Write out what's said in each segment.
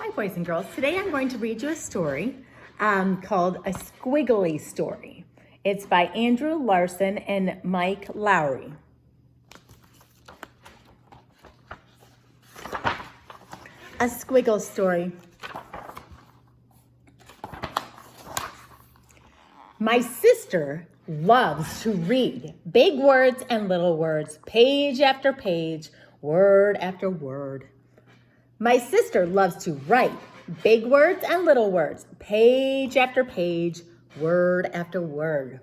Hi, boys and girls. Today I'm going to read you a story called A Squiggly Story. It's by Andrew Larson and Mike Lowry. A Squiggle Story. My sister loves to read big words and little words, page after page, word after word. My sister loves to write big words and little words, page after page, word after word.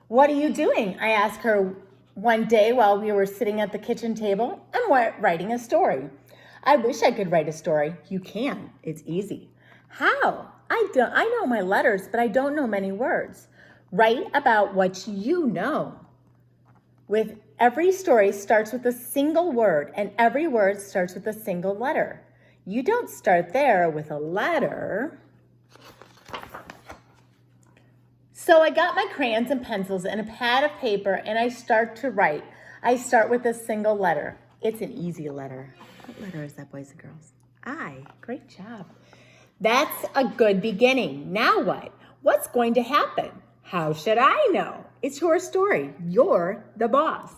What are you doing? I asked her one day while we were sitting at the kitchen table. I'm writing a story. I wish I could write a story. You can. It's easy. How? I know my letters, but I don't know many words. Write about what you know. With every story starts with a single word, and every word starts with a single letter. You don't start there with a letter. So I got my crayons and pencils and a pad of paper, and I start to write. I start with a single letter. It's an easy letter. What letter is that, boys and girls? I. Great job. That's a good beginning. Now what? What's going to happen? How should I know? It's your story. You're the boss.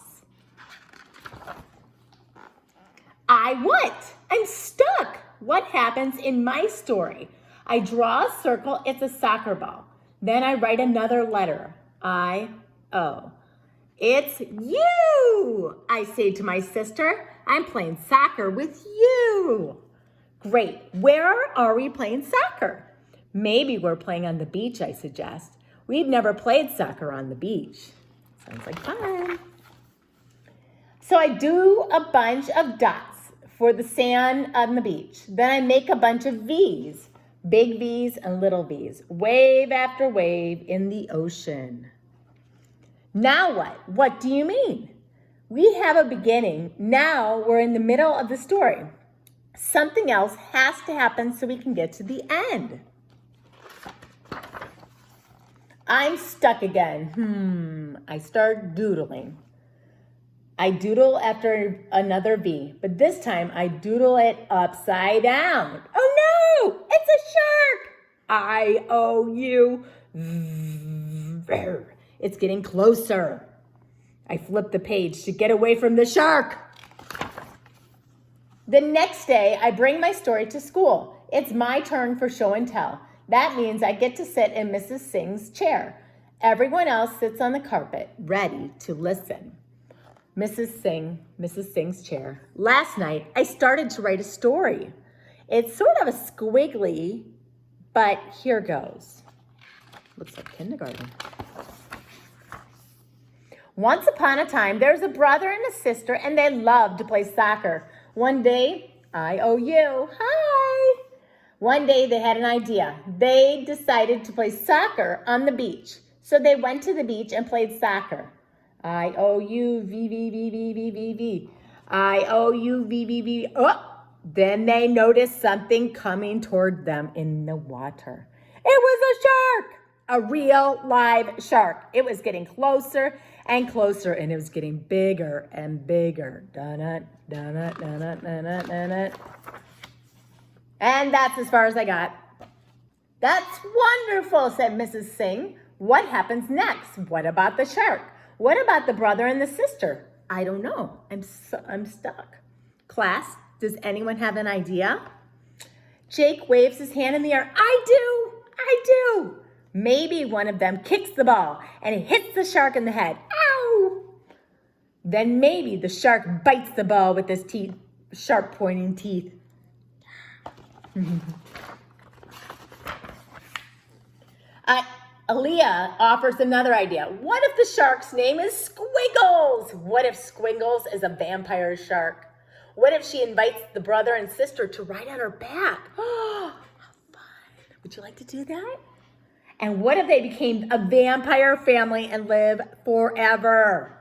What? I'm stuck. What happens in my story? I draw a circle. It's a soccer ball. Then I write another letter. I-O. It's you, I say to my sister. I'm playing soccer with you. Great. Where are we playing soccer? Maybe we're playing on the beach, I suggest. We've never played soccer on the beach. Sounds like fun. So I do a bunch of dots for the sand on the beach. Then I make a bunch of V's, big V's and little V's, wave after wave in the ocean. Now what? What do you mean? We have a beginning. Now we're in the middle of the story. Something else has to happen so we can get to the end. I'm stuck again. I start doodling. I doodle after another V, but this time I doodle it upside down. Oh no, it's a shark! I-O-U. It's getting closer. I flip the page to get away from the shark. The next day, I bring my story to school. It's my turn for show and tell. That means I get to sit in Mrs. Singh's chair. Everyone else sits on the carpet, ready to listen. Mrs. Singh's chair. Last night, I started to write a story. It's sort of a squiggly, but here goes. Looks like kindergarten. Once upon a time, there was a brother and a sister, and they loved to play soccer. One day, I-O-U, hi. One day they had an idea. They decided to play soccer on the beach. So they went to the beach and played soccer. I-O-U-V-V-V-V-V-V-V. I-O-U-V-V-V. Oh, then they noticed something coming toward them in the water. It was a shark, a real live shark. It was getting closer and closer, and it was getting bigger and bigger. Dun-dun, dun-dun, dun-dun, dun-dun, dun-dun. And that's as far as I got. That's wonderful, said Mrs. Singh. What happens next? What about the shark? What about the brother and the sister? I don't know. I'm stuck. Class, does anyone have an idea? Jake waves his hand in the air. I do. Maybe one of them kicks the ball and it hits the shark in the head. Ow! Then maybe the shark bites the ball with his teeth, sharp pointing teeth. Aaliyah offers another idea. What if the shark's name is Squiggles? What if Squiggles is a vampire shark? What if she invites the brother and sister to ride on her back? Oh, how fun. Would you like to do that? And what if they became a vampire family and live forever?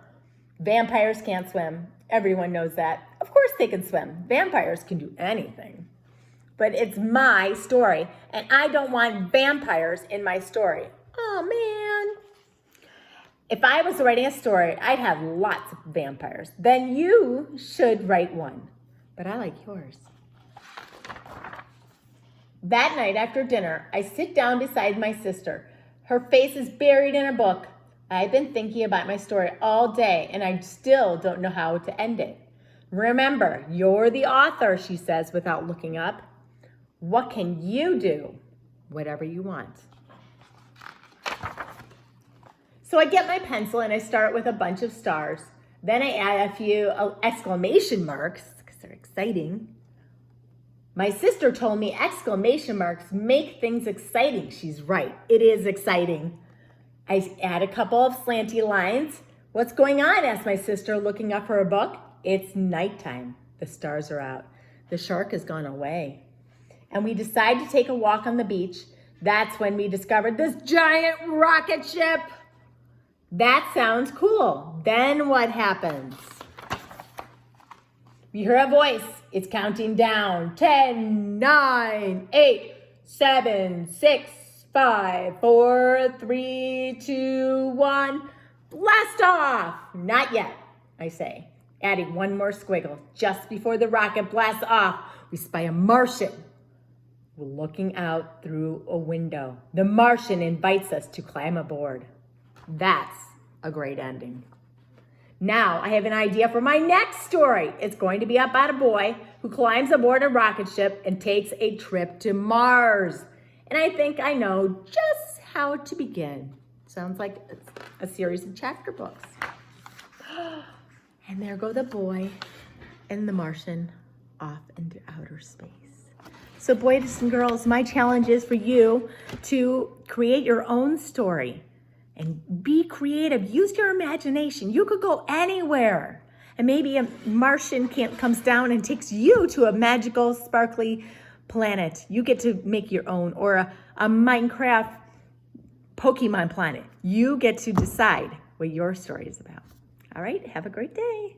Vampires can't swim. Everyone knows that. Of course they can swim. Vampires can do anything. But it's my story, and I don't want vampires in my story. Oh, man. If I was writing a story, I'd have lots of vampires. Then you should write one. but I like yours. That night after dinner, I sit down beside my sister. Her face is buried in a book. I've been thinking about my story all day, and I still don't know how to end it. Remember, you're the author, she says without looking up. What can you do? Whatever you want. So I get my pencil and I start with a bunch of stars. Then I add a few exclamation marks because they're exciting. My sister told me exclamation marks make things exciting. She's right. It is exciting. I add a couple of slanty lines. What's going on? Asked my sister, looking up for her book. It's nighttime. The stars are out. The shark has gone away. And we decide to take a walk on the beach. That's when we discovered this giant rocket ship. That sounds cool. Then what happens? We hear a voice. It's counting down. 10, 9, 8, 7, 6, 5, 4, 3, 2, 1. Blast off! Not yet, I say, adding one more squiggle. Just before the rocket blasts off, we spy a Martian. We're looking out through a window. The Martian invites us to climb aboard. That's a great ending. Now I have an idea for my next story. It's going to be about a boy who climbs aboard a rocket ship and takes a trip to Mars. And I think I know just how to begin. Sounds like a series of chapter books. And there go the boy and the Martian off into outer space. So boys and girls, my challenge is for you to create your own story and be creative. Use your imagination. You could go anywhere. And maybe a Martian comes down and takes you to a magical, sparkly planet. You get to make your own, or a Minecraft Pokemon planet. You get to decide what your story is about. All right, have a great day.